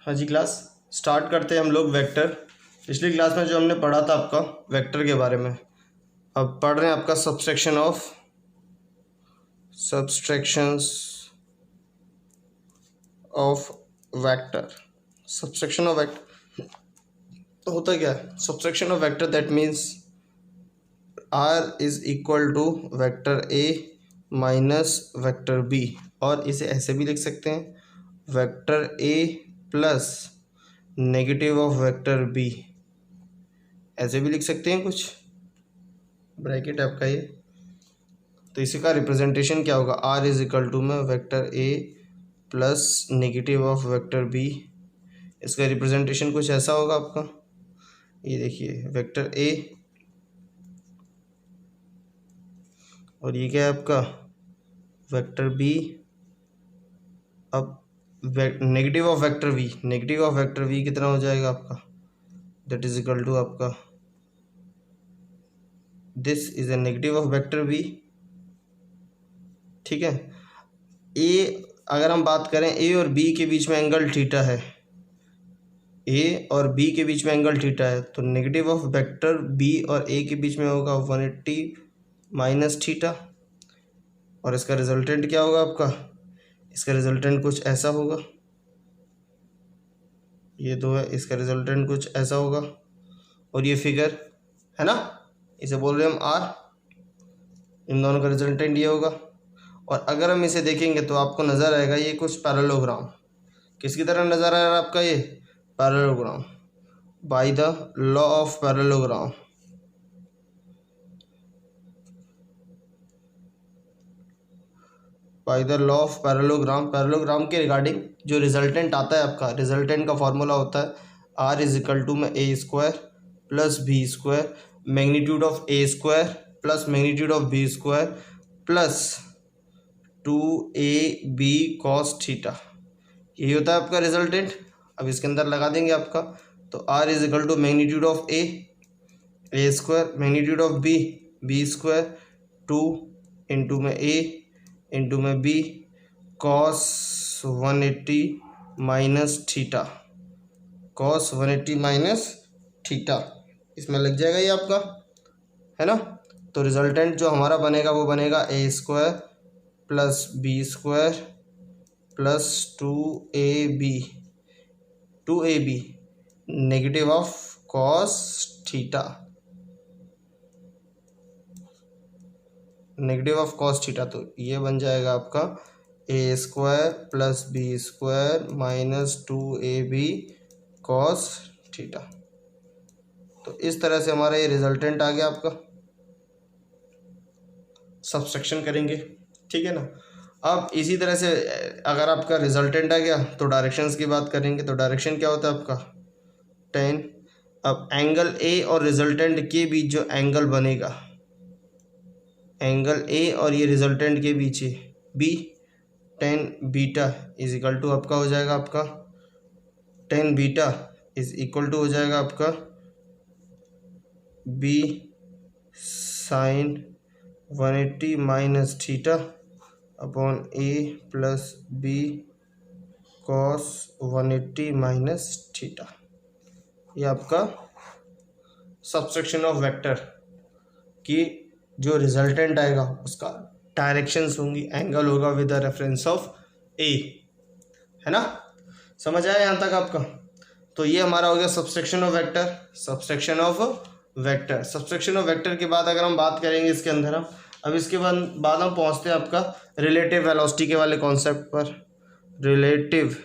हाँ जी, class start करते हैं हम लोग वेक्टर। पिछली क्लास में जो हमने पढ़ा था आपका वेक्टर के बारे में, अब पढ़ रहे हैं आपका subtractions of vector. Subtraction of vector तो होता क्या है? Subtraction of vector that means R is equal to vector A minus vector B, और इसे ऐसे भी लिख सकते हैं vector A plus negative of vector B, ऐसे भी लिख सकते हैं कुछ ब्रैकेट आपका ये। तो इसी का रिप्रेजेंटेशन क्या होगा? आर इज इक्वल टू में vector A plus negative of vector b, इसका रिप्रेजेंटेशन कुछ ऐसा होगा आपका। ये देखिए वेक्टर ए और ये क्या है आपका वेक्टर बी। अब negative of vector V, negative of vector V कितना हो जाएगा आपका? दैट इज इक्वल टू आपका this is a negative of vector V. ठीक है, ए अगर हम बात करें ए और बी के बीच में एंगल थीटा है, ए और बी के बीच में एंगल थीटा है, तो नेगेटिव ऑफ वेक्टर बी और ए के बीच में होगा 180 माइनस थीटा, और इसका रिजल्टेंट क्या होगा आपका? इसका रिजल्टेंट कुछ ऐसा होगा, ये दो है, इसका रिजल्टेंट कुछ ऐसा होगा, और ये फिगर है ना, इसे बोल रहे हैं हम आर, इन दोनों का रिजल्टेंट ये होगा। और अगर हम इसे देखेंगे तो आपको नज़र आएगा ये कुछ पैरेललोग्राम, किसकी तरह नज़र आ रहा है आपका? ये parallelogram by the law of parallelogram. By the law of parallelogram, parallelogram के रिगार्डिंग जो रिजल्टेंट आता है आपका, रिजल्टेंट का फॉर्मूला होता है आर इज इक्वल टू में A square plus B square magnitude of A square plus magnitude of B square plus 2ab cos theta, यही होता है आपका रिजल्टेंट। अब इसके अंदर लगा देंगे आपका, तो R is equal to magnitude of A square magnitude of B square 2 into में ए इंटू में B cos 180 minus theta, cos 180 minus theta, इसमें लग जाएगा ये आपका, है ना। तो रिजल्टेंट जो हमारा बनेगा वो बनेगा A square plus B square plus 2ab negative of cos theta, negative of cos theta, तो ये बन जाएगा आपका A square plus B square minus 2ab cos theta. तो इस तरह से हमारा ये रिजल्टेंट आ गया आपका। सब्सट्रैक्शन करेंगे, ठीक है ना। अब इसी तरह से अगर आपका रिजल्टेंट आ गया तो डायरेक्शंस की बात करेंगे। तो डायरेक्शन क्या होता है आपका? tan। अब एंगल ए और रिजल्टेंट के बीच जो एंगल बनेगा, एंगल ए और ये रिजल्टेंट के बीच B, tan beta is equal to आपका हो जाएगा आपका tan beta is equal to हो जाएगा आपका B sine 180 minus theta upon A plus B cos 180 minus theta. ये आपका सब्सट्रैक्शन ऑफ वेक्टर की जो रिजल्टेंट आएगा उसका डायरेक्शंस होंगी, एंगल होगा विद द रेफरेंस ऑफ ए, है ना। समझ आया यहाँ तक आपका? तो ये हमारा हो गया subtraction of vector, subtraction of vector. Subtraction of vector के बाद अगर हम बात करेंगे इसके अंदर हम, अब इसके बाद हम पहुँचते हैं आपका रिलेटिव वेलोसिटी के वाले कॉन्सेप्ट पर। Relative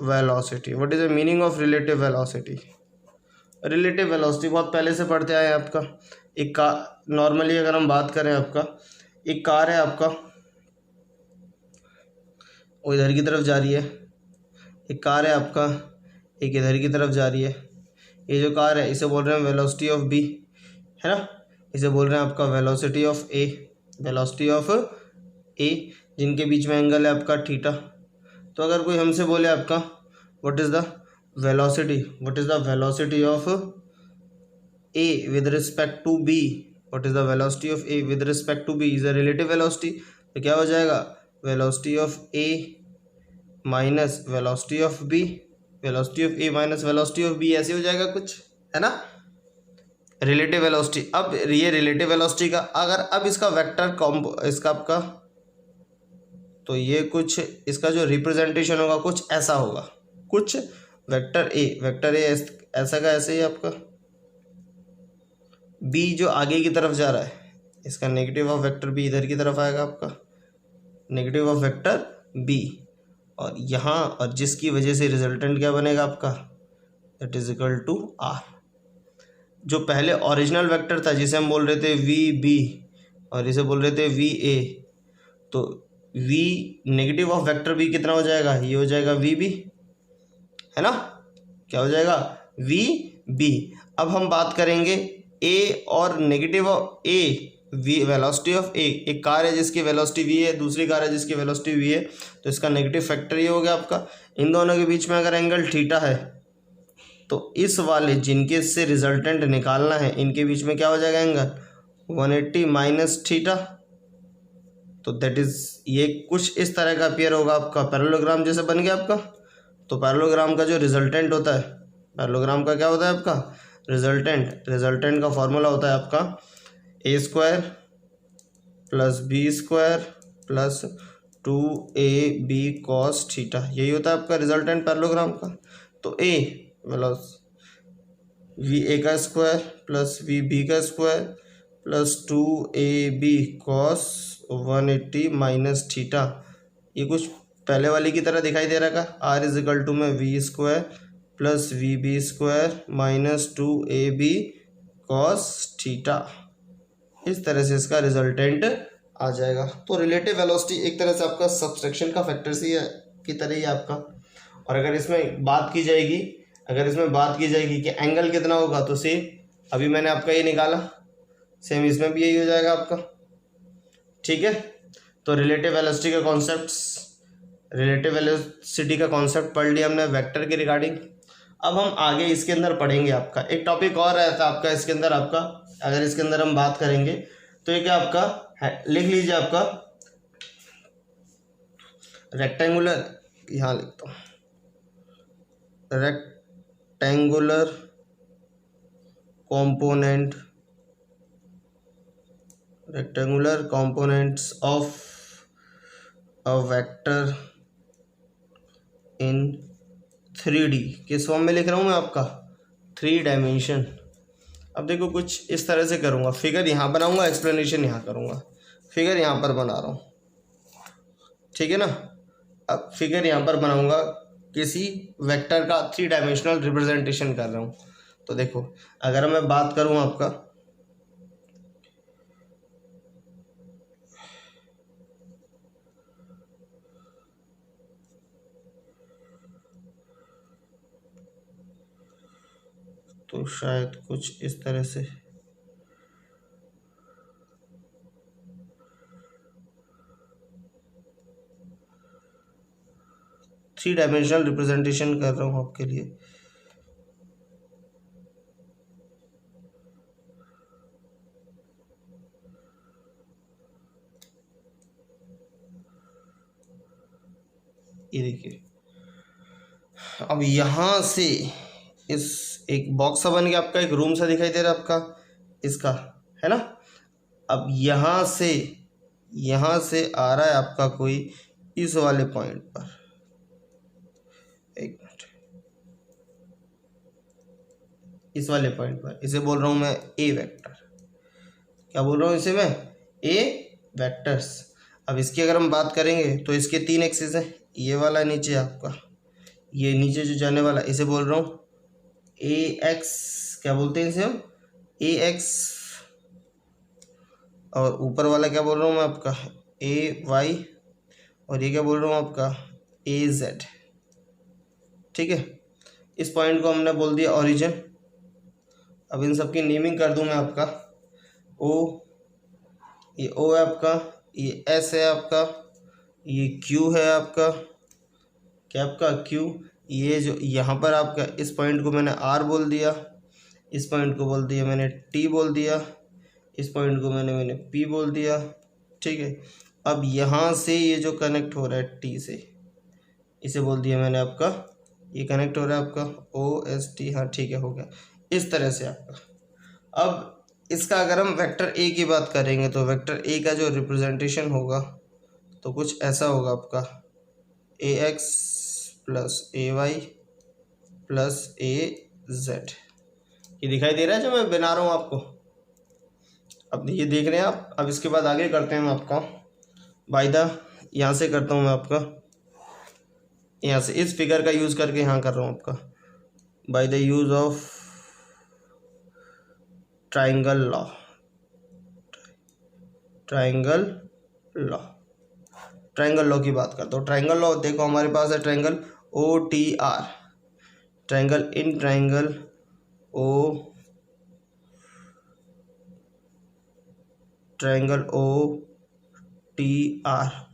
velocity, what is the meaning of relative velocity? Relative velocity बहुत पहले से पढ़ते आए हैं आपका। एक कार, नॉर्मली अगर हम बात करें आपका, एक कार है आपका, वो इधर की तरफ जा रही है, एक कार है आपका, एक इधर की तरफ जा रही है। ये जो कार है इसे बोल रहे हैं वेलोसिटी ऑफ बी, है ना, इसे बोल रहे हैं आपका velocity of A, velocity of A, जिनके बीच में एंगल है आपका थीटा। तो अगर कोई हमसे बोले आपका what is the velocity of A with respect to B, what is the velocity of A with respect to B is a relative velocity, तो क्या हो जाएगा? Velocity of A minus velocity of B, velocity of A minus velocity of B, ऐसे हो जाएगा कुछ, है ना, रिलेटिव वेलोसिटी। अब ये रिलेटिव वेलोसिटी का अगर अब इसका वेक्टर कॉम्प इसका आपका, तो ये कुछ इसका जो रिप्रेजेंटेशन होगा कुछ ऐसा होगा, कुछ वेक्टर ए ऐसा का ऐसे ही आपका, बी जो आगे की तरफ जा रहा है इसका नेगेटिव ऑफ वेक्टर बी इधर की तरफ आएगा आपका, नेगेटिव ऑफ वेक्टर बी, और यहाँ और जिसकी वजह से रिजल्टेंट क्या बनेगा आपका, that is equal to R. जो पहले ओरिजिनल वेक्टर था जिसे हम बोल रहे थे वी बी और इसे बोल रहे थे वी ए, तो V negative of vector B कितना हो जाएगा, ये हो जाएगा वी बी, है ना, क्या हो जाएगा वी बी। अब हम बात करेंगे ए और negative of A, V velocity of A, एक कार है जिसकी वेलोसिटी वी है, दूसरी कार है जिसकी वेलोसिटी वी है, तो इसका नेगेटिव फैक्टर ये हो गया आपका। इन दोनों के बीच में अगर एंगल थीटा है तो इस वाले जिनके से रिजल्टेंट निकालना है इनके बीच में क्या हो जाएगा एंगल 180 माइनस थीटा, तो दैट इज ये कुछ इस तरह का अपीयर होगा आपका, पैरेललोग्राम जैसे बन गया आपका। तो पैरेललोग्राम का जो रिजल्टेंट होता है, पैरेललोग्राम का क्या होता है आपका रिजल्टेंट का फॉर्मूला होता है आपका A square plus B square plus 2ab cos theta, यही होता है आपका रिजल्टेंट पैरेललोग्राम का। तो ए प्लस वी ए का स्क्वायर प्लस वी बी का square plus 2ab cos 180 minus theta, ये कुछ पहले वाली की तरह दिखाई दे रहा का, आर इज इक्वल टू में V square plus V B square minus 2ab cos theta, इस तरह से इसका रिजल्टेंट आ जाएगा। तो रिलेटिव वेलोसिटी एक तरह से आपका सब्सट्रैक्शन का फैक्टर से की तरह ही आपका। और अगर इसमें बात की जाएगी कि एंगल कितना होगा, तो से अभी मैंने आपका ये निकाला, सेम इसमें भी यही हो जाएगा आपका, ठीक है। तो रिलेटिव वेलोसिटी का कॉन्सेप्ट पढ़ लिया हमने वेक्टर के रिगार्डिंग। अब हम आगे इसके अंदर पढ़ेंगे आपका एक टॉपिक और रहता है आपका इसके अंदर आपका, अगर इसके अंदर हम बात करेंगे तो ये क्या आपका है, लिख लीजिए आपका रेक्टेंगुलर, यहाँ लिखता हूँ rectangular components of a vector in 3D, किस फॉर्म में लिख रहा हूँ मैं आपका 3 डायमेंशन। अब देखो कुछ इस तरह से करूँगा, फिगर यहाँ बनाऊँगा, एक्सप्लेनेशन यहाँ करूँगा, फिगर यहाँ पर बना रहा हूँ, ठीक है ना। अब फिगर यहाँ पर बनाऊँगा, किसी वेक्टर का 3 डायमेंशनल रिप्रेजेंटेशन कर रहा हूँ। तो देखो अगर मैं बात करूँ आपका, तो शायद कुछ इस तरह से, थ्री डायमेंशनल रिप्रेजेंटेशन कर रहा हूँ आपके लिए। ये देखिए, अब यहाँ से इस एक बॉक्स सा बन गया आपका, एक रूम सा दिखाई दे रहा है आपका इसका, है ना। अब यहाँ से आ रहा है आपका कोई इस वाले पॉइंट पर, एक मिनट, इस वाले पॉइंट पर, इसे बोल रहा हूँ मैं ए वेक्टर। क्या बोल रहा हूँ इसे मैं, ए वेक्टर्स। अब इसकी अगर हम बात करेंगे तो इसके 3 एक्सिस हैं, ये वाला नीचे आपका, ये नीचे जो जाने वाला, इसे बोल रहा हूँ ए एक्स, क्या बोलते हैं इसे हम ए एक्स, और ऊपर वाला क्या बोल रहा हूँ मैं आपका ए वाई, और ये क्या बोल रहा हूँ आपका ए जेड, ठीक है। इस पॉइंट को हमने बोल दिया ओरिजिन। अब इन सब की नेमिंग कर दूं मैं आपका, ओ, ये ओ है आपका, ये एस है आपका, ये क्यू है आपका, क्या आपका क्यू, ये जो यहाँ पर आपका इस पॉइंट को मैंने आर बोल दिया, इस पॉइंट को बोल दिया मैंने टी बोल दिया, इस पॉइंट को मैंने पी बोल दिया, ठीक है। अब यहाँ से ये जो कनेक्ट हो रहा है टी से, इसे बोल दिया मैंने आपका, ये कनेक्ट हो रहा है आपका OST, हाँ ठीक है, हो गया इस तरह से आपका। अब इसका अगर हम वेक्टर ए की बात करेंगे तो वेक्टर ए का जो रिप्रेजेंटेशन होगा तो कुछ ऐसा होगा आपका, AX plus AY plus AZ। ये दिखाई दे रहा है जो मैं बना रहा हूँ आपको, अब ये देख रहे हैं आप। अब इसके बाद आगे करते हैं हम आपका बाय द, यहाँ से करता हूँ मैं आपका, यहाँ से इस फिगर का यूज़ करके यहाँ कर रहा हूँ आपका, by the use of triangle law. Triangle law, triangle law की बात करता हूँ। ट्राइंगल लॉ देखो हमारे पास है triangle OTR, triangle in triangle O, triangle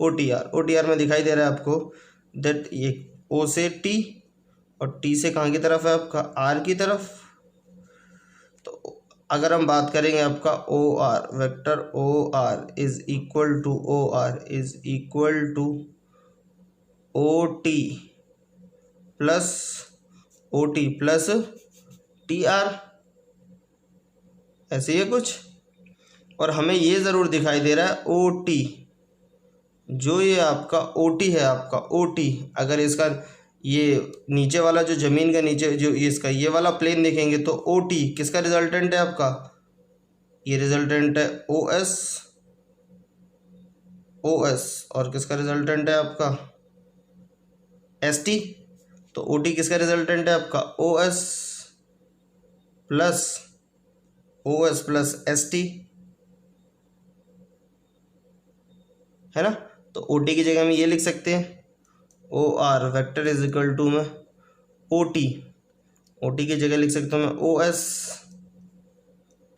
OTR में दिखाई दे रहा है आपको दैट ये O से T और T से कहाँ की तरफ है आपका, R की तरफ। तो अगर हम बात करेंगे आपका OR, vector OR is equal to OT plus TR, ऐसे ही है कुछ। और हमें ये ज़रूर दिखाई दे रहा है OT, जो ये आपका OT है आपका OT, अगर इसका ये नीचे वाला जो ज़मीन का नीचे जो इसका ये वाला प्लेन देखेंगे तो OT किसका रिजल्टेंट है आपका, ये रिजल्टेंट है OS और किसका रिजल्टेंट है आपका ST। तो OT किसका रिजल्टेंट है आपका OS प्लस ST, है ना। तो OT की जगह में ये लिख सकते हैं OR vector is equal to में OT की जगह लिख सकता हूँ मैं OS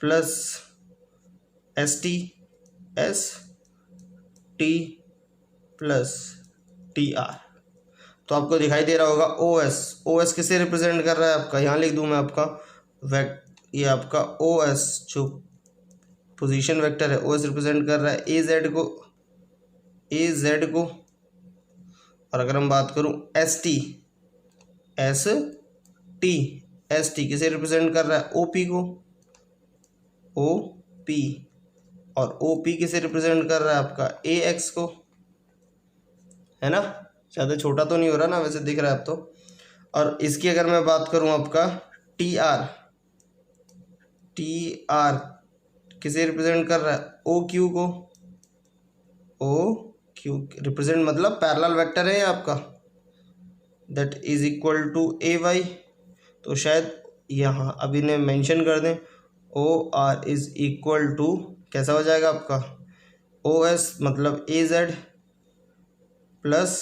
plus ST plus TR। तो आपको दिखाई दे रहा होगा OS किसे रिप्रेजेंट कर रहा है आपका, यहाँ लिख दूँ मैं आपका ये आपका OS जो पोजीशन वेक्टर है OS रिप्रेजेंट कर रहा है AZ को। और अगर हम बात करूं ST किसे रिप्रेजेंट कर रहा है OP को, OP। और OP किसे रिप्रेजेंट कर रहा है आपका AX को, है ना। ज़्यादा छोटा तो नहीं हो रहा ना, वैसे दिख रहा है अब तो। और इसकी अगर मैं बात करूं आपका TR किसे रिप्रेजेंट कर रहा है OQ को, OQ रिप्रेजेंट मतलब पैरेलल वेक्टर है आपका, that is equal to AY। तो शायद यहाँ अभी ने मेंशन कर दें OR इज इक्वल टू कैसा हो जाएगा आपका OS मतलब AZ प्लस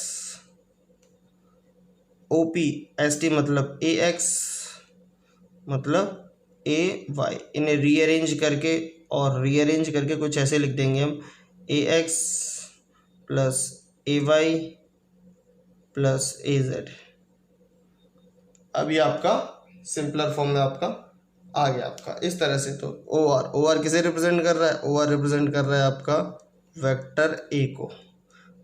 OP ST मतलब AX मतलब AY। इन्हें रीअरेंज करके कुछ ऐसे लिख देंगे हम AX plus AY plus AZ। अभी आपका सिंपलर फॉर्म में आपका आ गया आपका इस तरह से। तो OR किसे रिप्रेजेंट कर रहा है, OR रिप्रेजेंट कर रहा है आपका वेक्टर A को।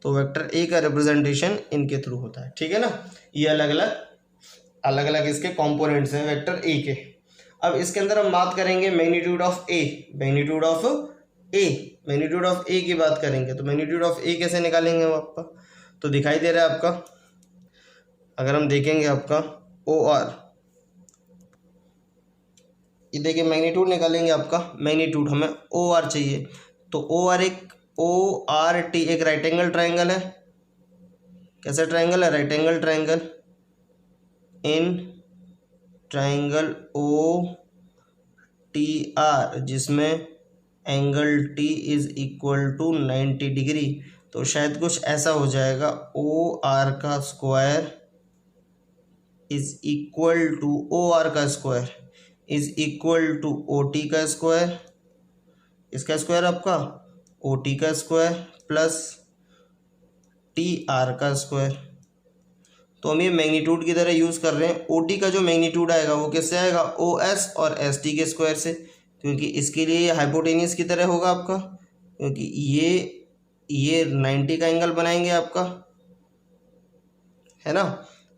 तो वेक्टर A का रिप्रेजेंटेशन इनके थ्रू होता है, ठीक है ना। ये अलग अलग इसके कंपोनेंट्स हैं वेक्टर A के। अब इसके अंदर हम बात करेंगे मैग्नीट्यूड ऑफ A की बात करेंगे। तो मैग्नीट्यूड ऑफ A कैसे निकालेंगे हम आपका, तो दिखाई दे रहा है आपका, अगर हम देखेंगे आपका OR, ये देखिए मैग्नीट्यूड निकालेंगे आपका, मैग्नीट्यूड हमें OR चाहिए। तो ORT एक राइट एंगल ट्राइंगल है। कैसा ट्राइंगल है, right angle triangle in triangle OTR जिसमें angle T is equal to 90 degree. तो शायद कुछ ऐसा हो जाएगा OR का square is equal to OT का स्क्वायर, इसका स्क्वायर आपका OT का स्क्वायर प्लस TR का स्क्वायर। तो हम ये मैग्नीट्यूड की तरह यूज़ कर रहे हैं। OT का जो मैग्नीट्यूड आएगा वो किससे आएगा, OS और ST के स्क्वायर से, क्योंकि इसके लिए ये हाइपोटेनियस की तरह होगा आपका, क्योंकि ये 90 का एंगल बनाएंगे आपका, है ना।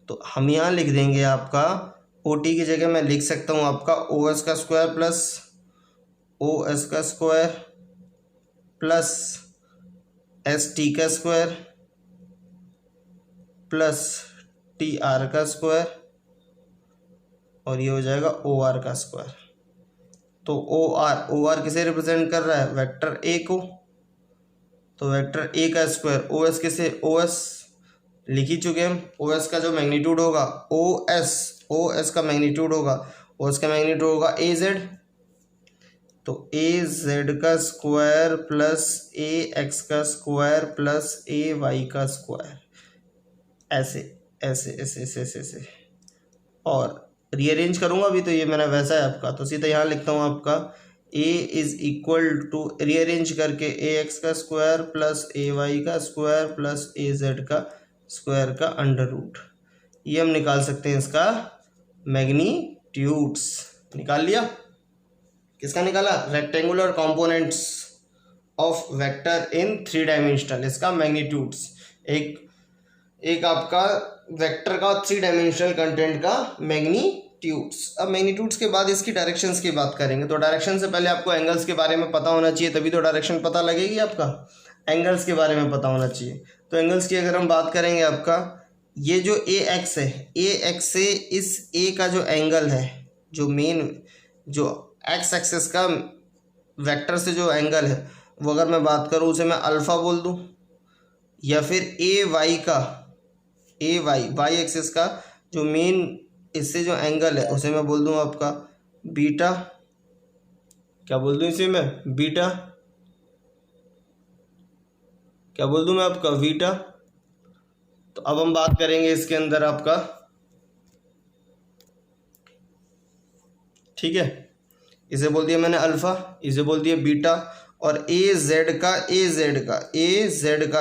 तो हम यहाँ लिख देंगे आपका ओ टी की जगह मैं लिख सकता हूँ आपका ओ एस का स्क्वायर प्लस ओ एस का स्क्वायर प्लस एस टी का स्क्वायर प्लस टी आर का स्क्वायर और ये हो जाएगा ओ आर का स्क्वायर। तो ओ आर किसे रिप्रेजेंट कर रहा है, वेक्टर ए को। तो वेक्टर ए का स्क्वायर ओ एस किसे, ओ एस लिख ही चुके हम। ओ एस का जो मैग्नीट्यूड होगा ओ एस का मैग्नीट्यूड होगा, ओ एस का मैग्नीट्यूड होगा ए जेड। तो ए जेड का स्क्वायर प्लस ए एक्स का स्क्वायर प्लस ए वाई का स्क्वायर, ऐसे ऐसे ऐसे ऐसे ऐसे ऐसे। और रीअरेंज करूँगा अभी तो ये मेरा वैसा है आपका, तो सीधा यहाँ लिखता हूँ आपका ए इज इक्वल टू, रीअरेंज करके ए एक्स का स्क्वायर प्लस ए वाई का स्क्वायर प्लस ए जेड का स्क्वायर का अंडर रूट। ये हम निकाल सकते हैं इसका मैग्नीट्यूड्स। निकाल लिया। किसका निकाला, rectangular components of vector in 3 dimensional, इसका मैग्नीट्यूड्स। एक आपका वेक्टर का 3 डायमेंशनल कंटेंट का मैग्नीट्यूड्स। अब मैग्नीट्यूड्स के बाद इसकी डायरेक्शंस की बात करेंगे। तो डायरेक्शन से पहले आपको एंगल्स के बारे में पता होना चाहिए, तभी तो डायरेक्शन पता लगेगी आपका। एंगल्स के बारे में पता होना चाहिए। तो एंगल्स की अगर हम बात करेंगे आपका, ये जो ए एक्स है, ए एक्स से इस ए का जो एंगल है, जो मेन जो एक्स एक्सिस का वेक्टर से जो एंगल है, वो अगर मैं बात करूँ उसे मैं अल्फ़ा बोल दूँ, या फिर ए वाई का, ए वाई एक्सिस का जो मेन इससे जो एंगल है उसे मैं बोल दूँ आपका बीटा। क्या बोल दूँ इसे मैं, बीटा। क्या बोल दूँ मैं आपका, बीटा। तो अब हम बात करेंगे इसके अंदर आपका, ठीक है, इसे बोल दिया मैंने अल्फ़ा, इसे बोल दिया बीटा। और ए जेड का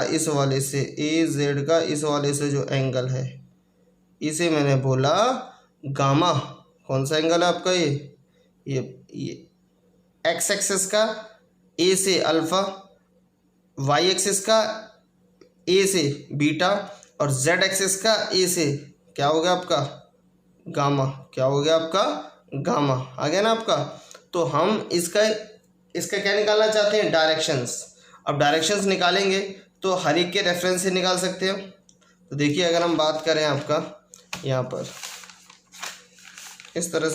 इस वाले से, ए जेड का इस वाले से जो एंगल है इसे मैंने बोला गामा। कौन सा एंगल है आपका, ये एक्स एक्सिस का ए से अल्फ़ा, वाई एक्सिस का ए से बीटा, और जेड एक्सिस का ए से क्या हो गया आपका, गामा। क्या हो गया आपका, गामा। आ गया ना आपका। तो हम इसका क्या निकालना चाहते हैं, डायरेक्शंस। अब डायरेक्शंस निकालेंगे तो हर एक के रेफरेंस से निकाल सकते हैं। तो देखिए अगर हम बात करें आपका यहाँ पर इस तरह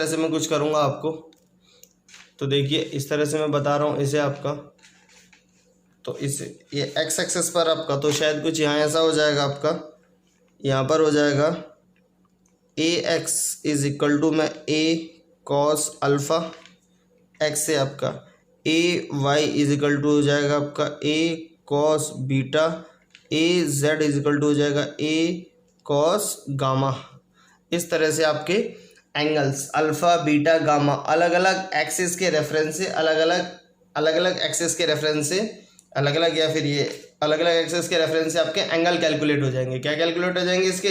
से मैं कुछ करूँगा आपको। तो देखिए इस तरह से मैं बता रहा हूँ इसे आपका। तो इसे ये एक्स एक्सेस पर आपका, तो शायद कुछ यहाँ ऐसा हो जाएगा आपका, यहाँ पर हो जाएगा A x is equal to में ए कॉस अल्फ़ा एक्स से आपका, A y is equal to हो जाएगा आपका A cos beta, A z is equal to हो जाएगा ए कॉस गामा। इस तरह से आपके एंगल्स अल्फ़ा बीटा गामा अलग अलग एक्सिस के रेफरेंस से, अलग अलग एक्सिस के रेफरेंस से, या फिर ये अलग अलग एक्सिस के रेफरेंस से आपके एंगल कैलकुलेट हो जाएंगे। क्या कैलकुलेट हो जाएंगे, इसके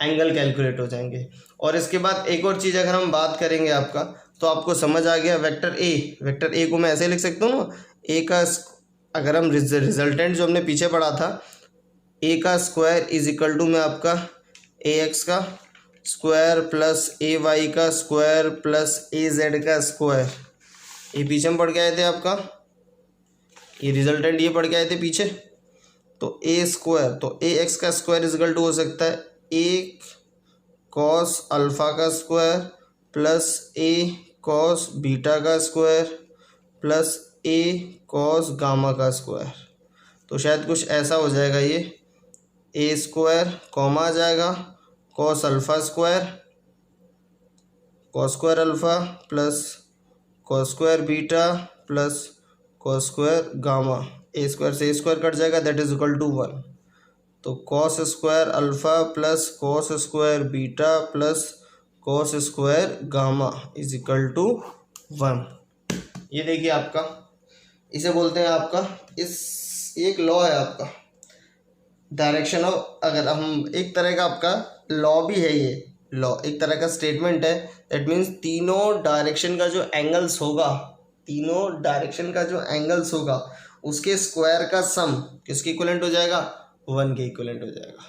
एंगल कैलकुलेट हो जाएंगे। और इसके बाद एक और चीज़ अगर हम बात करेंगे आपका, तो आपको समझ आ गया वेक्टर ए को मैं ऐसे लिख सकता हूँ ना, ए का अगर हम रिजल्टेंट जो हमने पीछे पढ़ा था, ए का स्क्वायर इज इक्वल टू में आपका ए एक्स का स्क्वायर प्लस ए वाई का स्क्वायर प्लस ए जेड का स्क्वायर। ये पीछे हम पढ़ के आए थे आपका, ये रिजल्टेंट ये पढ़ के आए थे पीछे। तो ए स्क्वायर, तो ए एक्स का स्क्वायर इज इक्वल टू हो सकता है ए कॉस अल्फ़ा का स्क्वायर प्लस ए कॉस बीटा का स्क्वायर प्लस ए कॉस गामा का स्क्वायर। तो शायद कुछ ऐसा हो जाएगा, ये ए स्क्वायर कॉमा आ जाएगा cos alpha square, cos square alpha plus cos square beta plus cos square gamma. A square से ए स्क्वायर कट जाएगा, दैट इज इक्वल टू 1। तो cos square alpha plus cos square beta plus cos square gamma is equal to 1। ये देखिए आपका, इसे बोलते हैं आपका, इस एक लॉ है आपका डायरेक्शन ऑफ, अगर हम एक तरह का आपका लॉ भी है, ये लॉ एक तरह का स्टेटमेंट है। दैट मीन्स तीनों डायरेक्शन का जो एंगल्स होगा उसके स्क्वायर का सम किसके इक्विवेलेंट हो जाएगा, 1 के इक्विवेलेंट हो जाएगा।